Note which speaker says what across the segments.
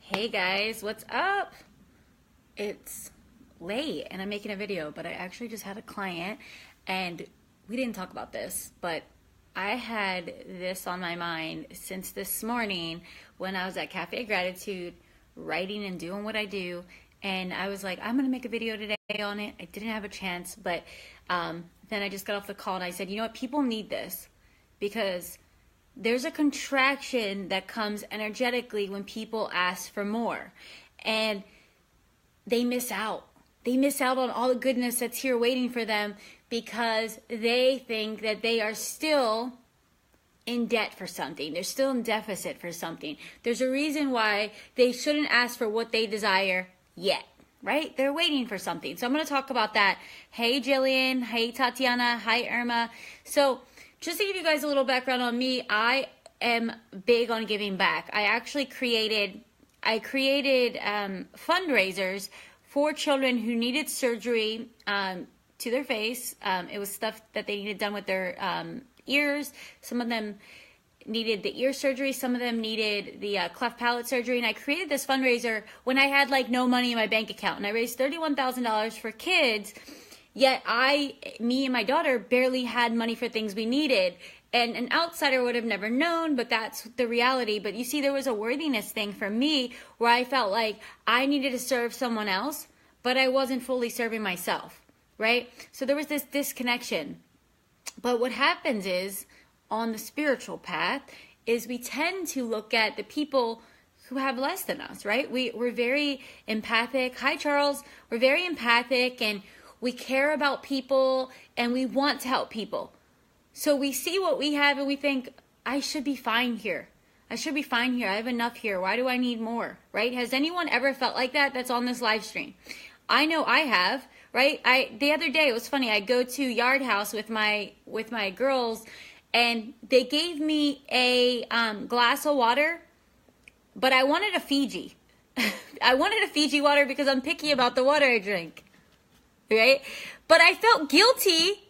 Speaker 1: Hey guys, what's up? It's late and I'm making a video, but I actually just had a client and we didn't talk about this, but I had this on my mind since this morning when I was at Cafe Gratitude writing and doing what I do. And I was like, I'm going to make a video today on it. I didn't have a chance, but then I just got off the call and I said, you know what? People need this because there's a contraction that comes energetically when people ask for more. And they miss out. They miss out on all the goodness that's here waiting for them because they think that they are still in debt for something. They're still in deficit for something. There's a reason why they shouldn't ask for what they desire yet, right? They're waiting for something. So I'm going to talk about that. Hey, Jillian. Hey, Tatiana. Hi, Irma. So just to give you guys a little background on me, I am big on giving back. I actually created fundraisers for children who needed surgery to their face. It was stuff that they needed done with their ears. Some of them needed the ear surgery. Some of them needed the cleft palate surgery. And I created this fundraiser when I had like no money in my bank account. And I raised $31,000 for kids. Yet me and my daughter barely had money for things we needed. And an outsider would have never known, but that's the reality. But you see, there was a worthiness thing for me where I felt like I needed to serve someone else, but I wasn't fully serving myself, right? So there was this disconnection. But what happens is, on the spiritual path, is we tend to look at the people who have less than us, right? We're very empathic. Hi, Charles. We're very empathic and we care about people and we want to help people. So we see what we have and we think, I should be fine here. I should be fine here. I have enough here. Why do I need more, right? Has anyone ever felt like that that's on this live stream? I know I have, right? The other day, it was funny. I go to Yard House with my girls and they gave me a glass of water, but I wanted a Fiji. I wanted a Fiji water because I'm picky about the water I drink. Right? But I felt guilty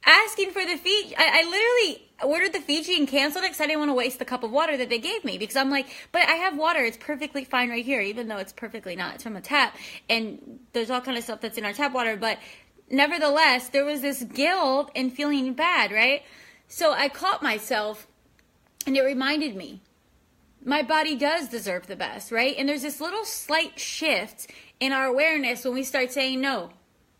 Speaker 1: asking for the Fiji. I literally ordered the Fiji and canceled it because I didn't want to waste the cup of water that they gave me because I'm like, but I have water. It's perfectly fine right here, even though it's perfectly not. It's from a tap and there's all kind of stuff that's in our tap water. But nevertheless, there was this guilt and feeling bad, right? So I caught myself and it reminded me, my body does deserve the best, right? And there's this little slight shift in our awareness when we start saying, no,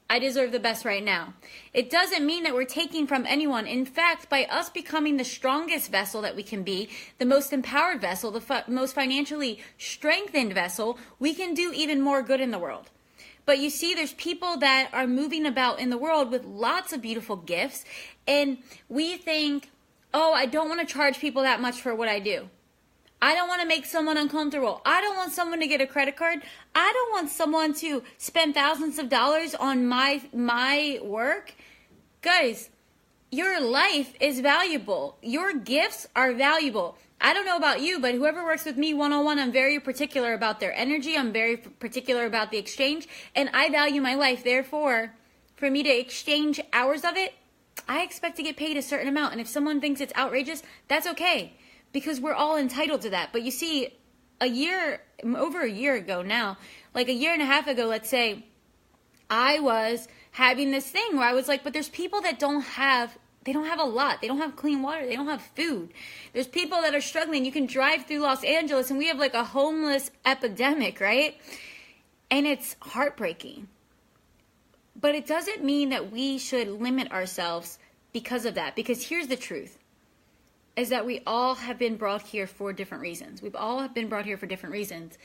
Speaker 1: I deserve the best right now. It doesn't mean that we're taking from anyone. In fact, by us becoming the strongest vessel that we can be, the most empowered vessel, the most financially strengthened vessel, we can do even more good in the world. But you see, there's people that are moving about in the world with lots of beautiful gifts, and we think, oh, I don't want to charge people that much for what I do. I don't want to make someone uncomfortable. I don't want someone to get a credit card. I don't want someone to spend thousands of dollars on my work. Guys, your life is valuable. Your gifts are valuable. I don't know about you, but whoever works with me one-on-one, I'm very particular about their energy. I'm very particular about the exchange, and I value my life. Therefore, for me to exchange hours of it, I expect to get paid a certain amount. And if someone thinks it's outrageous, that's okay. Because we're all entitled to that. But you see, over a year ago now, like a year and a half ago, let's say, I was having this thing where I was like, but there's people that don't have a lot. They don't have clean water. They don't have food. There's people that are struggling. You can drive through Los Angeles and we have like a homeless epidemic, right? And it's heartbreaking. But it doesn't mean that we should limit ourselves because of that. Because here's the truth. Is that we all have been brought here for different reasons. We've all been brought here for different reasons.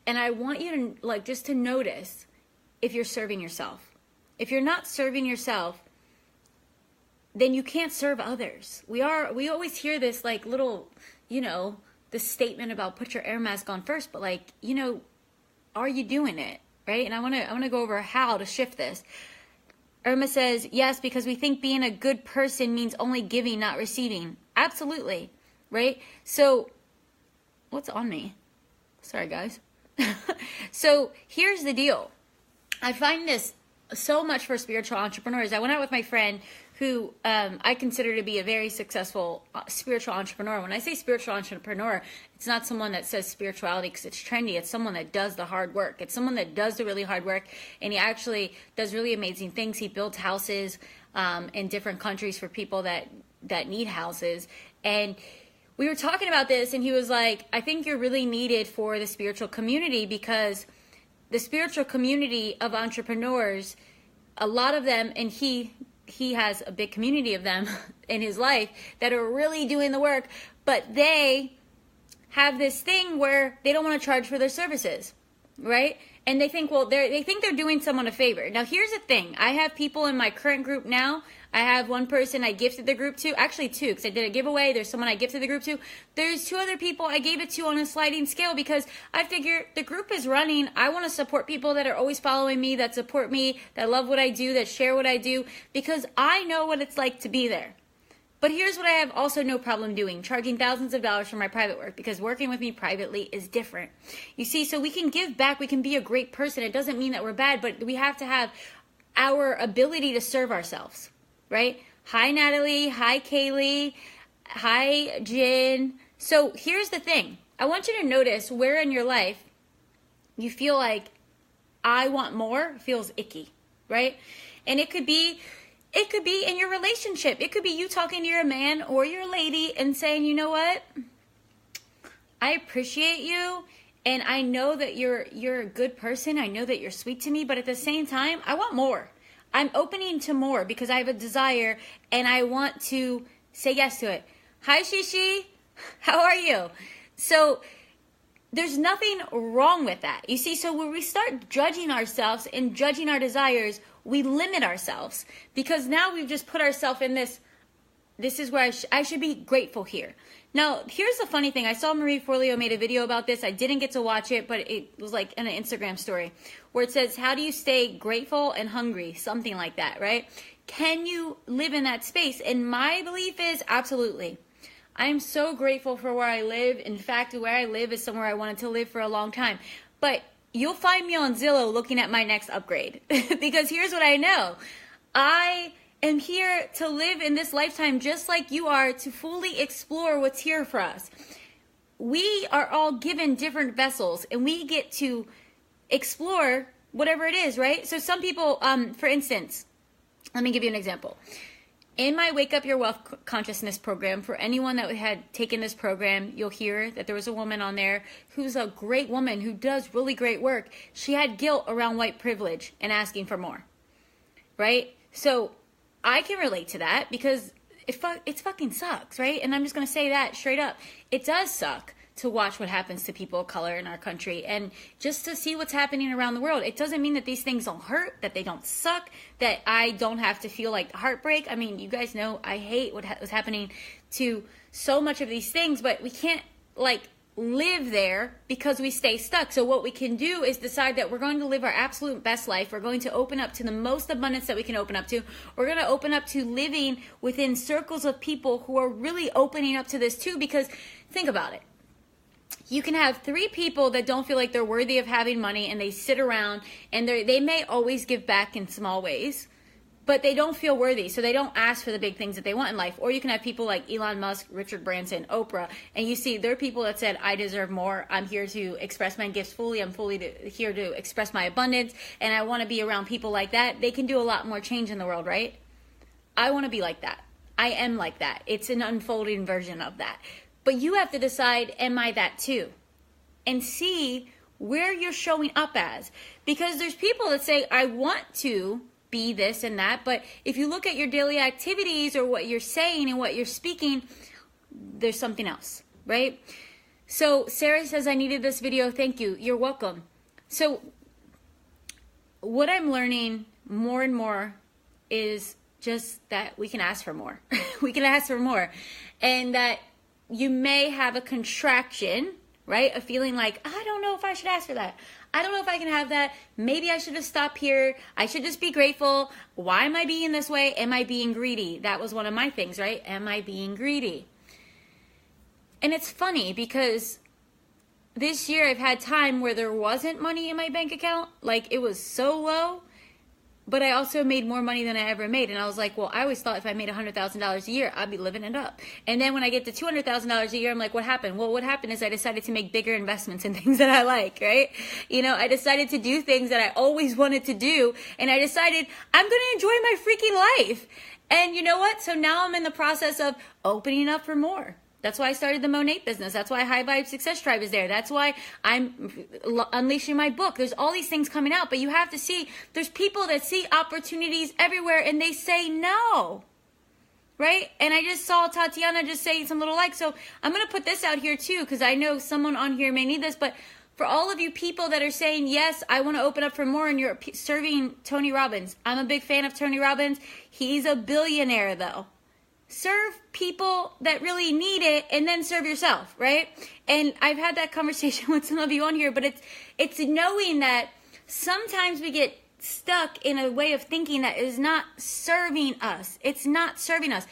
Speaker 1: And I want you to just to notice if you're serving yourself. If you're not serving yourself, then you can't serve others. We always hear this like little, this statement about put your air mask on first, but are you doing it? Right? And I want to go over how to shift this. Irma says, yes, because we think being a good person means only giving, not receiving. Absolutely, right? So, what's on me? Sorry, guys. So, here's the deal. I find this so much for spiritual entrepreneurs. I went out with my friend who I consider to be a very successful spiritual entrepreneur. When I say spiritual entrepreneur, it's not someone that says spirituality because it's trendy. It's someone that does the hard work. It's someone that does the really hard work, and he actually does really amazing things. He builds houses in different countries for people that need houses. And we were talking about this, and he was like, I think you're really needed for the spiritual community, because the spiritual community of entrepreneurs, a lot of them, and he has a big community of them in his life that are really doing the work, but they have this thing where they don't want to charge for their services, right? And they think, well, they think they're doing someone a favor. Now, here's the thing. I have people in my current group now. I have one person I gifted the group to. Actually, two, because I did a giveaway. There's someone I gifted the group to. There's two other people I gave it to on a sliding scale, because I figure the group is running. I want to support people that are always following me, that support me, that love what I do, that share what I do, because I know what it's like to be there. But here's what I have also no problem doing: charging thousands of dollars for my private work, because working with me privately is different. You see, so we can give back, we can be a great person. It doesn't mean that we're bad, but we have to have our ability to serve ourselves, right? Hi, Natalie. Hi, Kaylee. Hi, Jen. So here's the thing. I want you to notice where in your life you feel like I want more feels icky, right? And it could be in your relationship. It could be you talking to your man or your lady and saying, you know what? I appreciate you, and I know that you're a good person. I know that you're sweet to me, but at the same time, I want more. I'm opening to more because I have a desire and I want to say yes to it. Hi, Shishi. How are you? So there's nothing wrong with that. You see, so when we start judging ourselves and judging our desires, we limit ourselves, because now we've just put ourselves in this is where I should be grateful here. Now, here's the funny thing. I saw Marie Forleo made a video about this. I didn't get to watch it, but it was like in an Instagram story where it says, how do you stay grateful and hungry? Something like that, right? Can you live in that space? And my belief is absolutely. I'm so grateful for where I live. In fact, where I live is somewhere I wanted to live for a long time. But you'll find me on Zillow looking at my next upgrade, because here's what I know. I am here to live in this lifetime just like you are, to fully explore what's here for us. We are all given different vessels, and we get to explore whatever it is, right? So some people, for instance, let me give you an example. In my Wake Up Your Wealth Consciousness program, for anyone that had taken this program, you'll hear that there was a woman on there who's a great woman who does really great work. She had guilt around white privilege and asking for more, right? So I can relate to that, because it fucking sucks, right? And I'm just going to say that straight up. It does suck to watch what happens to people of color in our country, and just to see what's happening around the world. It doesn't mean that these things don't hurt, that they don't suck, that I don't have to feel like heartbreak. I mean, you guys know I hate what was happening to so much of these things, but we can't live there because we stay stuck. So what we can do is decide that we're going to live our absolute best life. We're going to open up to the most abundance that we can open up to. We're going to open up to living within circles of people who are really opening up to this too, because think about it. You can have 3 people that don't feel like they're worthy of having money, and they sit around and they may always give back in small ways, but they don't feel worthy, so they don't ask for the big things that they want in life. Or you can have people like Elon Musk, Richard Branson, Oprah, and you see there are people that said, I deserve more. I'm here to express my gifts fully. I'm here to express my abundance, and I want to be around people like that. They can do a lot more change in the world, right? I want to be like that. I am like that. It's an unfolding version of that. But you have to decide, am I that too? And see where you're showing up as. Because there's people that say, I want to be this and that, but if you look at your daily activities or what you're saying and what you're speaking, there's something else, right? So Sarah says, I needed this video. Thank you. You're welcome. So what I'm learning more and more is just that we can ask for more. We can ask for more. And that you may have a contraction, right? A feeling like, I don't know if I should ask for that. I don't know if I can have that. Maybe I should have stopped here. I should just be grateful. Why am I being this way? Am I being greedy? That was one of my things, right? Am I being greedy? And it's funny because this year I've had time where there wasn't money in my bank account. Like, it was so low. but I also made more money than I ever made. And I was like, well, I always thought if I made $100,000 a year, I'd be living it up. And then when I get to $200,000 a year, I'm like, what happened? Well, what happened is I decided to make bigger investments in things that I like, right? You know, I decided to do things that I always wanted to do. And I decided I'm going to enjoy my freaking life. And you know what? So now I'm in the process of opening up for more. That's why I started the Monate business. That's why High Vibe Success Tribe is there. That's why I'm unleashing my book. There's all these things coming out, but you have to see, there's people that see opportunities everywhere and they say no, right? And I just saw Tatiana just say some little like, so I'm going to put this out here too, because I know someone on here may need this, but for all of you people that are saying, yes, I want to open up for more, and you're serving Tony Robbins. I'm a big fan of Tony Robbins. He's a billionaire though. Serve people that really need it, and then serve yourself, right? And I've had that conversation with some of you on here, but it's knowing that sometimes we get stuck in a way of thinking that is not serving us. It's not serving us.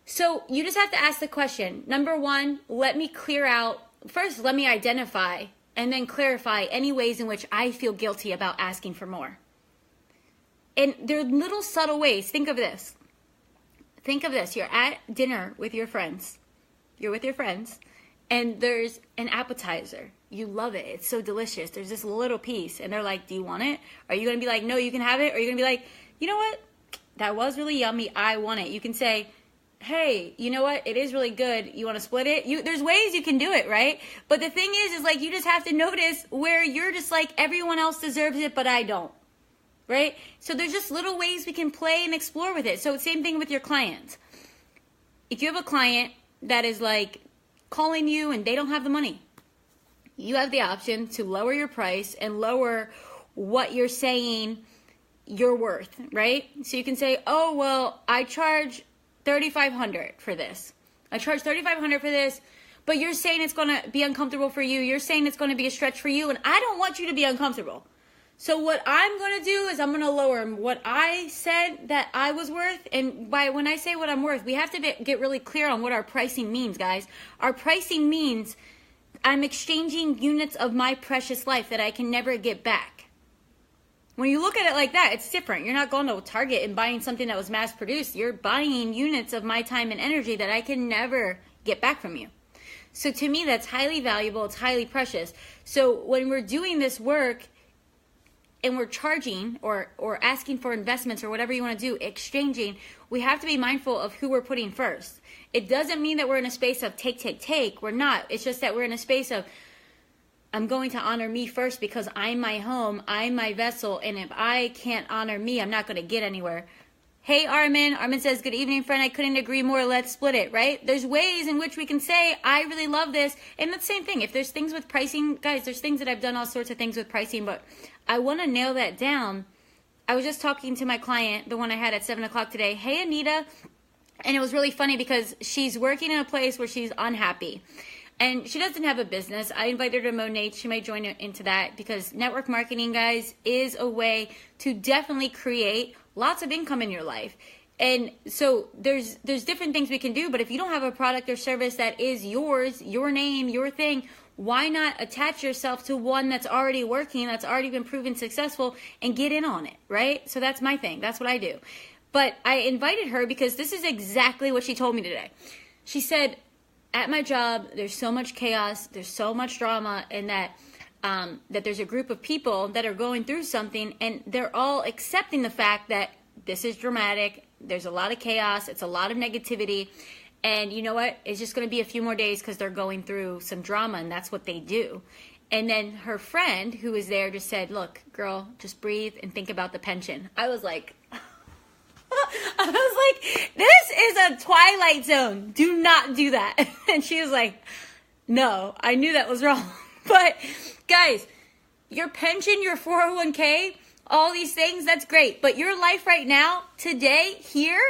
Speaker 1: So you just have to ask the question. Number one, let me clear out. First, let me identify and then clarify any ways in which I feel guilty about asking for more. And there are little subtle ways. Think of this. Think of this. You're at dinner with your friends. You're with your friends, and there's an appetizer. You love it. It's so delicious. There's this little piece, and they're like, do you want it? Are you going to be like, no, you can have it? Or are you going to be like, you know what? That was really yummy. I want it. You can say, hey, you know what? It is really good. You want to split it? There's ways you can do it, right? But the thing is like, you just have to notice where you're just like, everyone else deserves it, but I don't. Right? So there's just little ways we can play and explore with it. So same thing with your clients. If you have a client that is like calling you and they don't have the money, you have the option to lower your price and lower what you're saying you're worth, right? So you can say, oh, well, I charge $3,500 for this. I charge $3,500 for this, but you're saying it's going to be uncomfortable for you. You're saying it's going to be a stretch for you, and I don't want you to be uncomfortable. So what I'm going to do is I'm going to lower what I said that I was worth. And when I say what I'm worth, we have to get really clear on what our pricing means, guys. Our pricing means I'm exchanging units of my precious life that I can never get back. When you look at it like that, it's different. You're not going to Target and buying something that was mass produced. You're buying units of my time and energy that I can never get back from you. So to me, that's highly valuable. It's highly precious. So when we're doing this work, and we're charging or asking for investments or whatever you want to do, exchanging, we have to be mindful of who we're putting first. It doesn't mean that we're in a space of take. We're not. It's just that we're in a space of, I'm going to honor me first because I'm my home, I'm my vessel, and if I can't honor me, I'm not going to get anywhere. Hey, Armin. Armin says, good evening, friend. I couldn't agree more. Let's split it, right? There's ways in which we can say, I really love this. And the same thing. If there's things with pricing, guys, there's things that I've done all sorts of things with pricing, but I want to nail that down. I was just talking to my client, the one I had at 7 o'clock today. Hey, Anita. And it was really funny because she's working in a place where she's unhappy. And she doesn't have a business. I invited her to Monate. She may join into that because network marketing, guys, is a way to definitely create lots of income in your life. And so there's different things we can do. But if you don't have a product or service that is yours, your name, your thing, why not attach yourself to one that's already working, that's already been proven successful, and get in on it, right? So that's my thing. That's what I do. But I invited her because this is exactly what she told me today. She said, at my job, there's so much chaos, there's so much drama, and that there's a group of people that are going through something, and they're all accepting the fact that this is dramatic, there's a lot of chaos, it's a lot of negativity, and you know what? It's just going to be a few more days because they're going through some drama, and that's what they do. And then her friend who was there just said, look, girl, just breathe and think about the pension. I was like... this is a Twilight Zone. Do not do that. And she was like, no, I knew that was wrong. But guys, your pension, your 401k, all these things, that's great. But your life right now, today, here,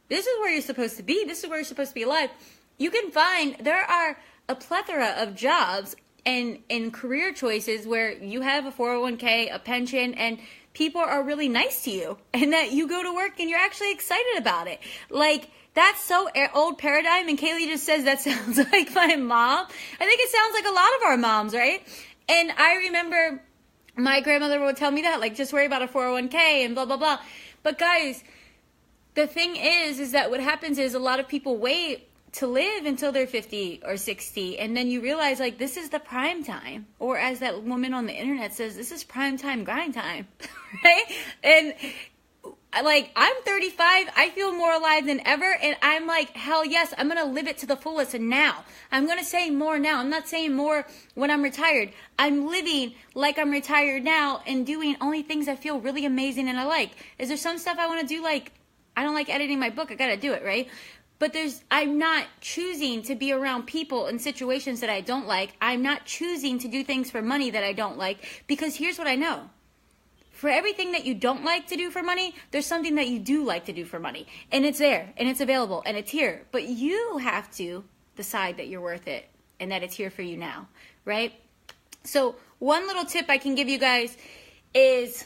Speaker 1: this is where you're supposed to be. This is where you're supposed to be alive. You can find, there are a plethora of jobs and career choices where you have a 401k, a pension, and people are really nice to you, and that you go to work and you're actually excited about it. Like, that's so old paradigm, and Kaylee just says that sounds like my mom. I think it sounds like a lot of our moms, right? And I remember My grandmother would tell me that, like, just worry about a 401k and blah, blah, blah. But guys, the thing is that what happens is a lot of people wait to live until they're 50 or 60, and then you realize, like, this is the prime time, or as that woman on the internet says, this is prime time grind time, right? And like, I'm 35, I feel more alive than ever, and I'm like, hell yes, I'm gonna live it to the fullest. And now I'm gonna say more now. I'm not saying more when I'm retired. I'm living like I'm retired now and doing only things I feel really amazing and I like. Is there some stuff I want to do? Like, I don't like editing my book, I gotta do it, right? But I'm not choosing to be around people in situations that I don't like. I'm not choosing to do things for money that I don't like, because here's what I know. For everything that you don't like to do for money, there's something that you do like to do for money. And it's there, and it's available, and it's here. But you have to decide that you're worth it and that it's here for you now, right? So one little tip I can give you guys is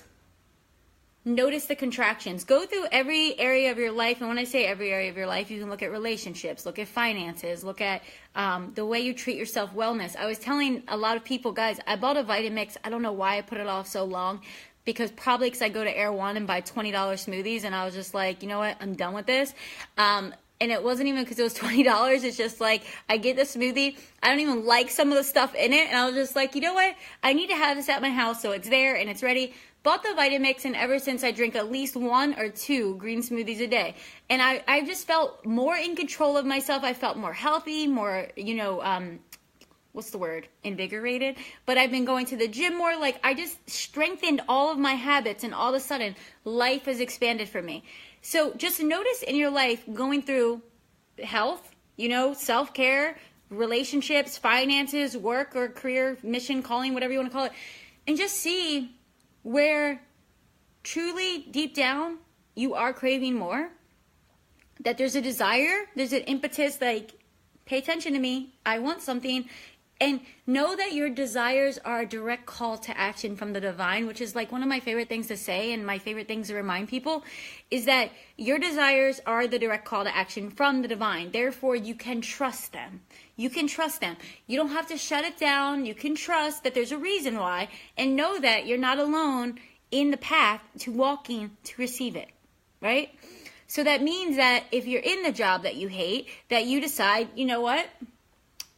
Speaker 1: notice the contractions. Go through every area of your life. And when I say every area of your life, you can look at relationships, look at finances, look at the way you treat yourself, wellness. I was telling a lot of people, guys, I bought a Vitamix. I don't know why I put it off so long. Because I go to Air One and buy $20 smoothies. And I was just like, you know what? I'm done with this. And it wasn't even because it was $20. It's just like, I get the smoothie. I don't even like some of the stuff in it. And I was just like, you know what? I need to have this at my house so it's there and it's ready. Bought the Vitamix, and ever since I drink at least 1 or 2 green smoothies a day. And I just felt more in control of myself. I felt more healthy, more, what's the word? Invigorated. But I've been going to the gym more. Like, I just strengthened all of my habits, and all of a sudden, life has expanded for me. So just notice in your life going through health, self-care, relationships, finances, work or career, mission, calling, whatever you want to call it. And just see where truly deep down you are craving more. That there's a desire, there's an impetus, like, pay attention to me, I want something. And know that your desires are a direct call to action from the divine, which is like one of my favorite things to say, and my favorite things to remind people is that your desires are the direct call to action from the divine. Therefore, you can trust them. You can trust them. You don't have to shut it down. You can trust that there's a reason why, and know that you're not alone in the path to walking to receive it, right? So that means that if you're in the job that you hate, that you decide, you know what?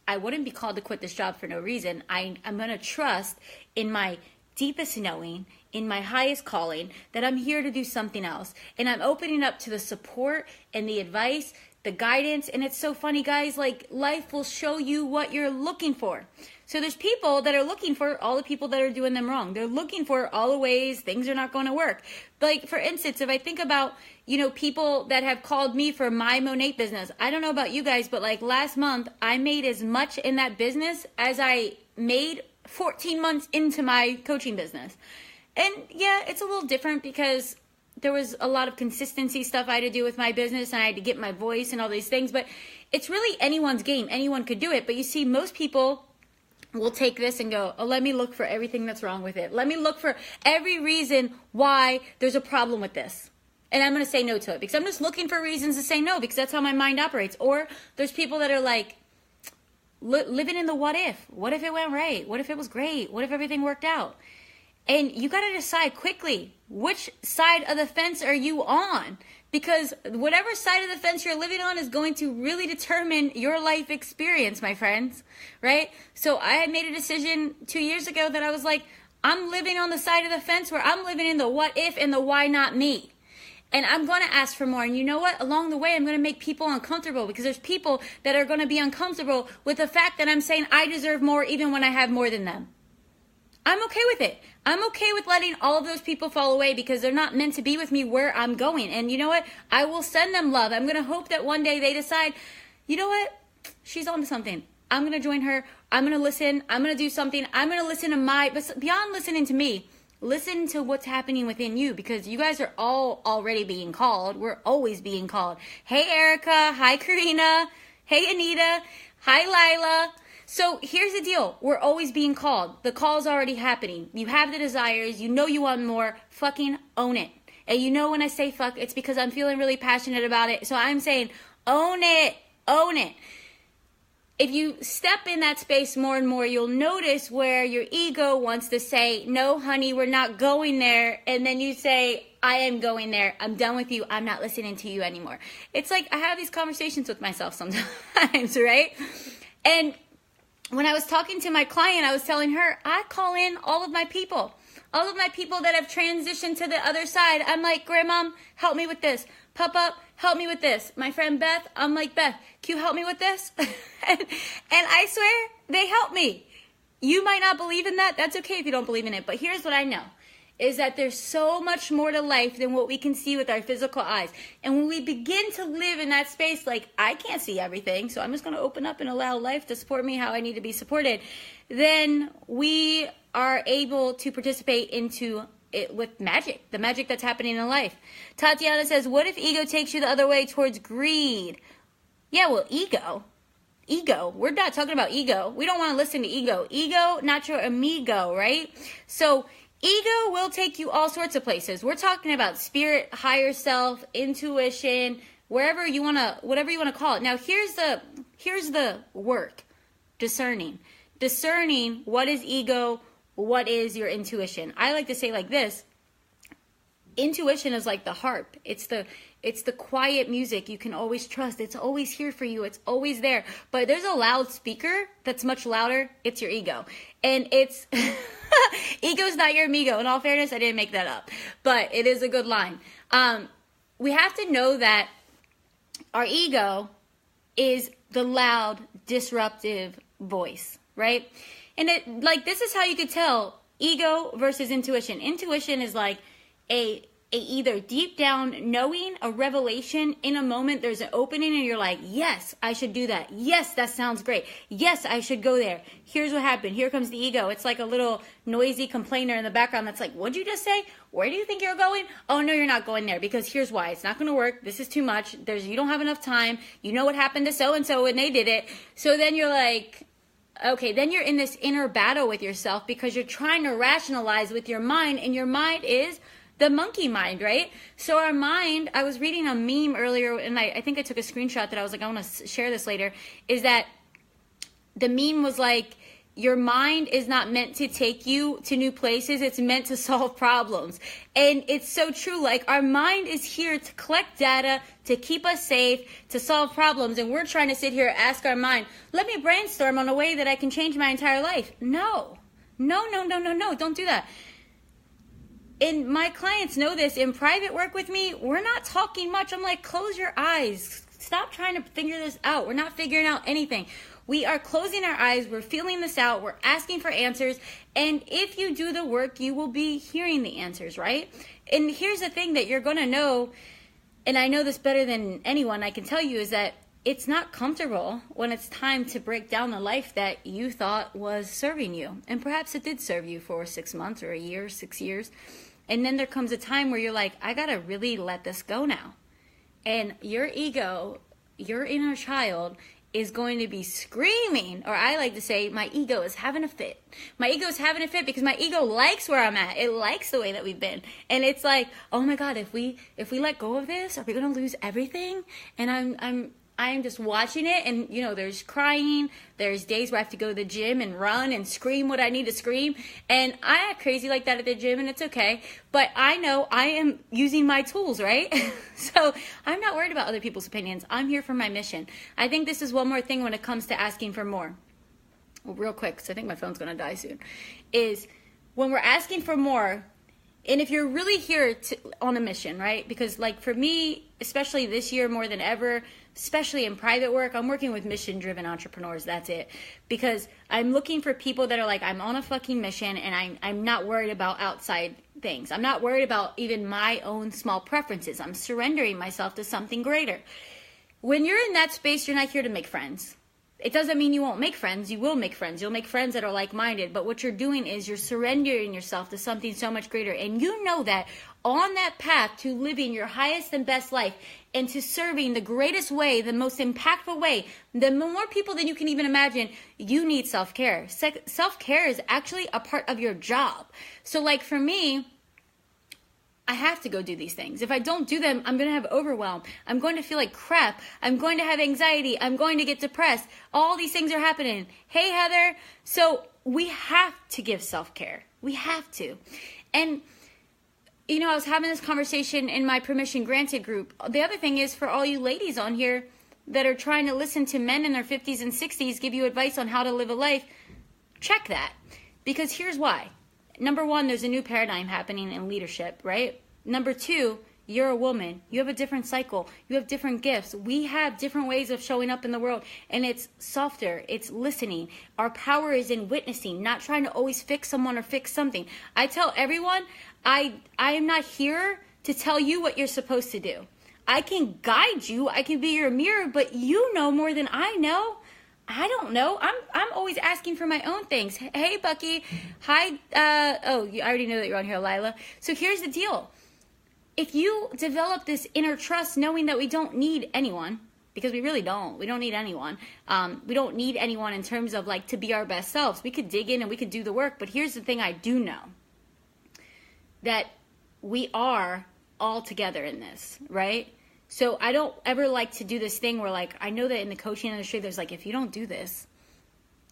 Speaker 1: I wouldn't be called to quit this job for no reason. I'm going to trust in my deepest knowing, in my highest calling, that I'm here to do something else. And I'm opening up to the support and the advice, the guidance. And it's so funny, guys, like, life will show you what you're looking for. So there's people that are looking for all the people that are doing them wrong. They're looking for all the ways things are not going to work. Like, for instance, if I think about, people that have called me for my Monate business. I don't know about you guys, but like last month, I made as much in that business as I made 14 months into my coaching business. And yeah, it's a little different because there was a lot of consistency stuff I had to do with my business, and I had to get my voice and all these things. But it's really anyone's game. Anyone could do it. But you see, most people will take this and go, oh, let me look for everything that's wrong with it. Let me look for every reason why there's a problem with this. And I'm going to say no to it because I'm just looking for reasons to say no, because that's how my mind operates. Or there's people that are like living in the what if. What if it went right? What if it was great? What if everything worked out? And you got to decide quickly, which side of the fence are you on? Because whatever side of the fence you're living on is going to really determine your life experience, my friends, right? So I had made a decision 2 years ago that I was like, I'm living on the side of the fence where I'm living in the what if and the why not me. And I'm going to ask for more. And you know what? Along the way, I'm going to make people uncomfortable, because there's people that are going to be uncomfortable with the fact that I'm saying I deserve more even when I have more than them. I'm okay with it. I'm okay with letting all of those people fall away because they're not meant to be with me where I'm going. And you know what? I will send them love. I'm going to hope that one day they decide, you know what? She's on to something. I'm going to join her. I'm going to listen. I'm going to do something. I'm going to listen to but beyond listening to me, listen to what's happening within you, because you guys are all already being called. We're always being called. Hey, Erica. Hi, Karina. Hey, Anita. Hi, Lila. So here's the deal. We're always being called. The call's already happening. You have the desires. You know you want more. Fucking own it. And you know when I say fuck, it's because I'm feeling really passionate about it. So I'm saying own it. Own it. if you step in that space more and more, you'll notice where your ego wants to say, no, honey, we're not going there. And then you say, I am going there. I'm done with you. I'm not listening to you anymore. It's like I have these conversations with myself sometimes, right? And when I was talking to my client, I was telling her, I call in all of my people that have transitioned to the other side. I'm like, Grandma, help me with this. Papa, help me with this. My friend Beth, I'm like, Beth, can you help me with this? and I swear, they help me. You might not believe in that. That's okay if you don't believe in it. But here's what I know, is that there's so much more to life than what we can see with our physical eyes. And when we begin to live in that space, like, I can't see everything, so I'm just going to open up and allow life to support me how I need to be supported, then we are able to participate into it with magic, the magic that's happening in life. Tatiana says, what if ego takes you the other way towards greed? Yeah, well, ego, we're not talking about ego. We don't want to listen to ego. Ego, not your amigo, right? So ego will take you all sorts of places. We're talking about spirit, higher self, intuition, whatever you want to call it. Now, here's the work, discerning what is ego, what is your intuition. I like to say like this: intuition is like the harp. It's the quiet music you can always trust. It's always here for you. It's always there. But there's a loudspeaker that's much louder. It's your ego. And it's ego's not your amigo. In all fairness, I didn't make that up, but it is a good line. We have to know that our ego is the loud, disruptive voice, right? And this is how you could tell ego versus intuition. Intuition is like a either deep down knowing, a revelation in a moment. There's an opening and you're like, yes, I should do that. Yes, that sounds great. Yes, I should go there. Here's what happened. Here comes the ego. It's like a little noisy complainer in the background that's like, what'd you just say? Where do you think you're going? Oh, no, you're not going there, because here's why. It's not going to work. This is too much. You don't have enough time. You know what happened to so-and-so when they did it. So then you're like, okay, then you're in this inner battle with yourself because you're trying to rationalize with your mind, and your mind is the monkey mind, right? So our mind, I was reading a meme earlier, and I think I took a screenshot that I was like, I want to share this later, is that the meme was like, your mind is not meant to take you to new places. It's meant to solve problems. And it's so true. Like, our mind is here to collect data, to keep us safe, to solve problems. And we're trying to sit here and ask our mind, let me brainstorm on a way that I can change my entire life. No, don't do that. And my clients know this. In private work with me, we're not talking much. I'm like, close your eyes. Stop trying to figure this out. We're not figuring out anything. We are closing our eyes. We're feeling this out. We're asking for answers. And if you do the work, you will be hearing the answers, right? And here's the thing that you're going to know, and I know this better than anyone, I can tell you, is that it's not comfortable when it's time to break down the life that you thought was serving you. And perhaps it did serve you for 6 months or a year, 6 years. And then there comes a time where you're like, I got to really let this go now. And your ego, your inner child, is going to be screaming, or I like to say, my ego is having a fit. My ego is having a fit because my ego likes where I'm at. It likes the way that we've been. And it's like, oh my God, if we let go of this, are we going to lose everything? And I'm just watching it, and there's crying. There's days where I have to go to the gym and run and scream what I need to scream. And I act crazy like that at the gym, and it's okay. But I know I am using my tools, right? So I'm not worried about other people's opinions. I'm here for my mission. I think this is one more thing when it comes to asking for more. Well, real quick, because I think my phone's going to die soon, is when we're asking for more, and if you're really here on a mission, right? Because like for me, especially this year more than ever, especially in private work, I'm working with mission-driven entrepreneurs. That's it. Because I'm looking for people that are like, I'm on a fucking mission, and I'm not worried about outside things. I'm not worried about even my own small preferences. I'm surrendering myself to something greater. When you're in that space, you're not here to make friends. It doesn't mean you won't make friends. You will make friends. You'll make friends that are like-minded. But what you're doing is you're surrendering yourself to something so much greater. And you know that on that path to living your highest and best life and to serving the greatest way, the most impactful way, the more people than you can even imagine, you need self-care. Self-care is actually a part of your job. So like for me, I have to go do these things. If I don't do them, I'm going to have overwhelm. I'm going to feel like crap. I'm going to have anxiety. I'm going to get depressed. All these things are happening. Hey, Heather. So we have to give self-care. We have to. And, you know, I was having this conversation in my Permission Granted group. The other thing is, for all you ladies on here that are trying to listen to men in their 50s and 60s give you advice on how to live a life, check that. Because here's why. Number one, there's a new paradigm happening in leadership, right? Number two, you're a woman. You have a different cycle. You have different gifts. We have different ways of showing up in the world. And it's softer. It's listening. Our power is in witnessing, not trying to always fix someone or fix something. I tell everyone, I am not here to tell you what you're supposed to do. I can guide you. I can be your mirror, but you know more than I know. I don't know. I'm always asking for my own things. Hey, Bucky. Hi. I already know that you're on here, Lila. So here's the deal. If you develop this inner trust, knowing that we don't need anyone, because we really don't. We don't need anyone. We don't need anyone in terms of like to be our best selves. We could dig in and we could do the work. But here's the thing I do know. That we are all together in this, right? So I don't ever like to do this thing where, like, I know that in the coaching industry, there's like, if you don't do this,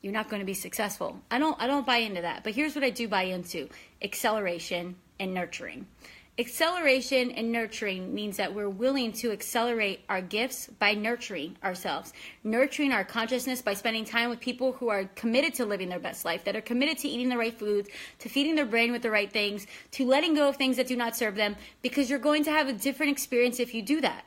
Speaker 1: you're not going to be successful. I don't buy into that. But here's what I do buy into: acceleration and nurturing. Acceleration and nurturing means that we're willing to accelerate our gifts by nurturing ourselves, nurturing our consciousness by spending time with people who are committed to living their best life, that are committed to eating the right foods, to feeding their brain with the right things, to letting go of things that do not serve them, because you're going to have a different experience if you do that,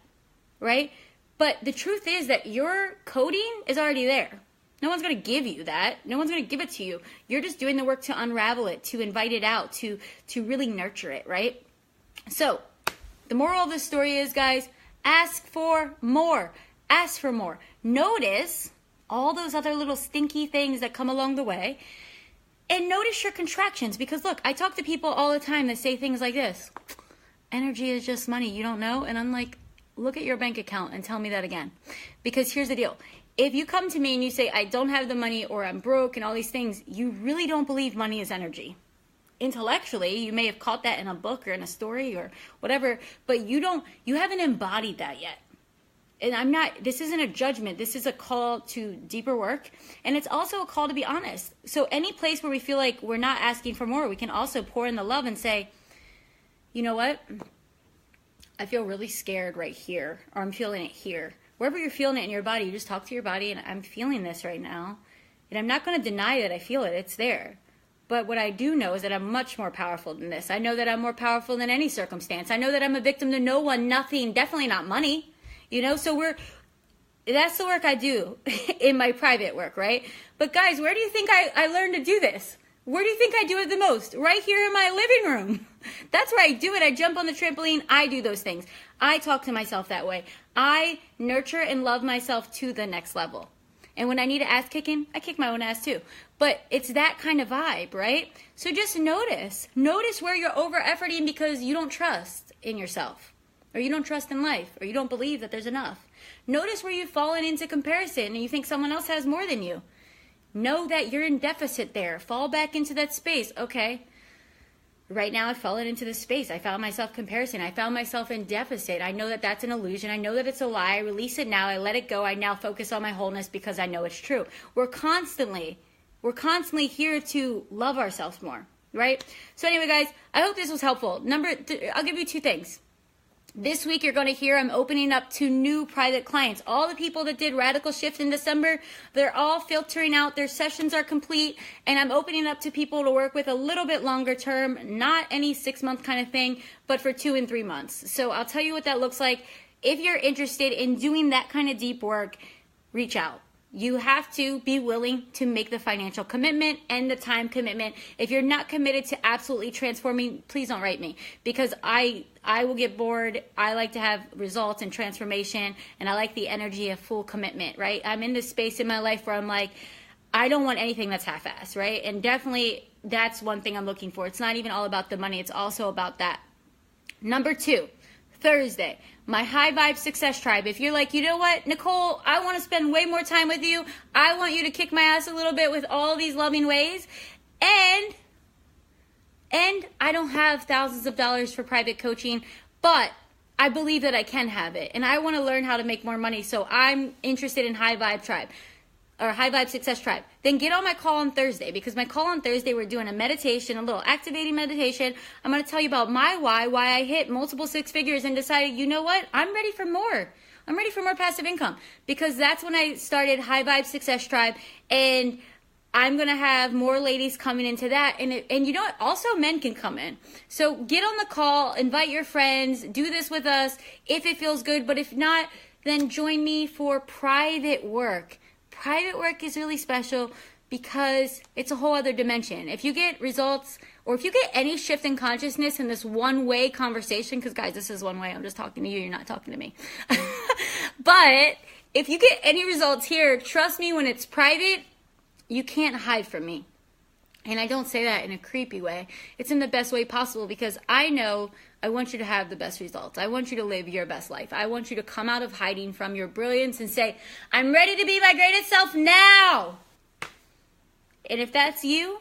Speaker 1: right? But the truth is that your coding is already there. No one's going to give you that. No one's going to give it to you. You're just doing the work to unravel it, to invite it out, to really nurture it, right? So, the moral of the story is, guys, ask for more. Ask for more. Notice all those other little stinky things that come along the way. And notice your contractions. Because, look, I talk to people all the time that say things like this. Energy is just money. You don't know? And I'm like, look at your bank account and tell me that again. Because here's the deal. If you come to me and you say, I don't have the money, or I'm broke and all these things, you really don't believe money is energy. Intellectually, you may have caught that in a book or in a story or whatever, but you haven't embodied that yet. And this isn't a judgment. This is a call to deeper work. And it's also a call to be honest. So any place where we feel like we're not asking for more, we can also pour in the love and say, you know what? I feel really scared right here, or I'm feeling it here. Wherever you're feeling it in your body, you just talk to your body, and I'm feeling this right now. And I'm not going to deny that I feel it. It's there. But what I do know is that I'm much more powerful than this. I know that I'm more powerful than any circumstance. I know that I'm a victim to no one, nothing, definitely not money. You know, so that's the work I do in my private work, right? But guys, where do you think I learned to do this? Where do you think I do it the most? Right here in my living room. That's where I do it. I jump on the trampoline. I do those things. I talk to myself that way. I nurture and love myself to the next level. And when I need an ass kicking, I kick my own ass too. But it's that kind of vibe, right? So just notice. Notice where you're over-efforting because you don't trust in yourself. Or you don't trust in life. Or you don't believe that there's enough. Notice where you've fallen into comparison and you think someone else has more than you. Know that you're in deficit there. Fall back into that space. Okay. Right now I've fallen into this space. I found myself comparison. I found myself in deficit. I know that that's an illusion. I know that it's a lie. I release it now. I let it go. I now focus on my wholeness because I know it's true. We're constantly here to love ourselves more, right? So anyway, guys, I hope this was helpful. I'll give you two things. This week, you're going to hear I'm opening up to new private clients. All the people that did Radical Shift in December, they're all filtering out. Their sessions are complete. And I'm opening up to people to work with a little bit longer term, not any 6-month kind of thing, but for 2 and 3 months. So I'll tell you what that looks like. If you're interested in doing that kind of deep work, reach out. You have to be willing to make the financial commitment and the time commitment. If you're not committed to absolutely transforming, please don't write me, because I will get bored. I like to have results and transformation, and I like the energy of full commitment, right? I'm in this space in my life where I'm like, I don't want anything that's half-assed, right? And definitely that's one thing I'm looking for. It's not even all about the money. It's also about that. Number 2, Thursday, my High Vibe Success Tribe. If you're like, you know what, Nichole, I want to spend way more time with you. I want you to kick my ass a little bit with all these loving ways. And And I don't have thousands of dollars for private coaching, but I believe that I can have it. And I want to learn how to make more money. So I'm interested in High Vibe Tribe or High Vibe Success Tribe. Then get on my call on Thursday, because my call on Thursday, we're doing a meditation, a little activating meditation. I'm going to tell you about my why I hit multiple six figures and decided, you know what? I'm ready for more. I'm ready for more passive income, because that's when I started High Vibe Success Tribe, and I'm going to have more ladies coming into that. And you know what? Also, men can come in. So get on the call, invite your friends, do this with us if it feels good. But if not, then join me for private work. Private work is really special because it's a whole other dimension. If you get results, or if you get any shift in consciousness in this one-way conversation, because guys, this is one way. I'm just talking to you. You're not talking to me. But if you get any results here, trust me, when it's private, you can't hide from me. And I don't say that in a creepy way. It's in the best way possible, because I know I want you to have the best results. I want you to live your best life. I want you to come out of hiding from your brilliance and say, I'm ready to be my greatest self now. And if that's you,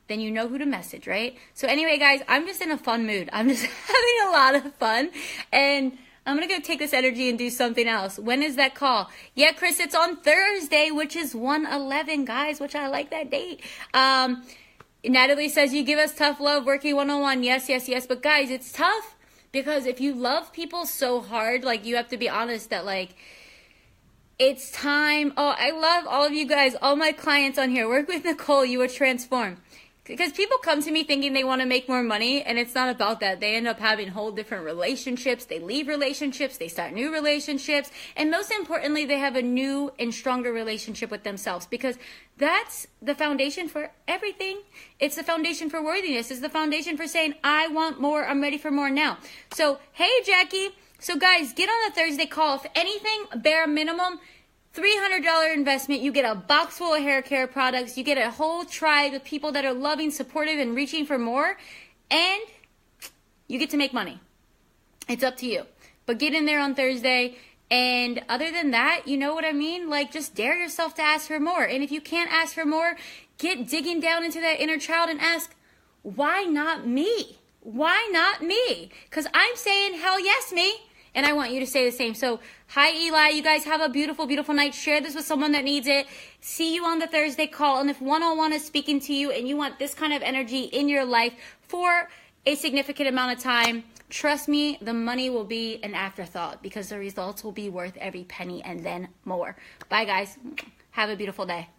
Speaker 1: then you know who to message, right? So anyway, guys, I'm just in a fun mood. I'm just having a lot of fun. And I'm going to go take this energy and do something else. When is that call? Yeah, Chris, it's on Thursday, which is 1/11, guys, which I like that date. Natalie says, you give us tough love working one-on-one. Yes, yes, yes. But guys, it's tough, because if you love people so hard, like, you have to be honest that, like, it's time. Oh, I love all of you guys, all my clients on here. Work with Nichole, you will transform. Because people come to me thinking they want to make more money, and it's not about that. They end up having whole different relationships. They leave relationships. They start new relationships. And most importantly, they have a new and stronger relationship with themselves, because that's the foundation for everything. It's the foundation for worthiness. It's the foundation for saying, I want more. I'm ready for more now. So, hey, Jackie. So, guys, get on the Thursday call. If anything, bare minimum, $300 investment, you get a box full of hair care products, you get a whole tribe of people that are loving, supportive, and reaching for more, and you get to make money. It's up to you. But get in there on Thursday, and other than that, you know what I mean? Like, just dare yourself to ask for more. And if you can't ask for more, get digging down into that inner child and ask, why not me? Why not me? Because I'm saying, hell yes, me. And I want you to say the same. So, hi, Eli. You guys have a beautiful, beautiful night. Share this with someone that needs it. See you on the Thursday call. And if one-on-one is speaking to you and you want this kind of energy in your life for a significant amount of time, trust me, the money will be an afterthought, because the results will be worth every penny and then more. Bye, guys. Have a beautiful day.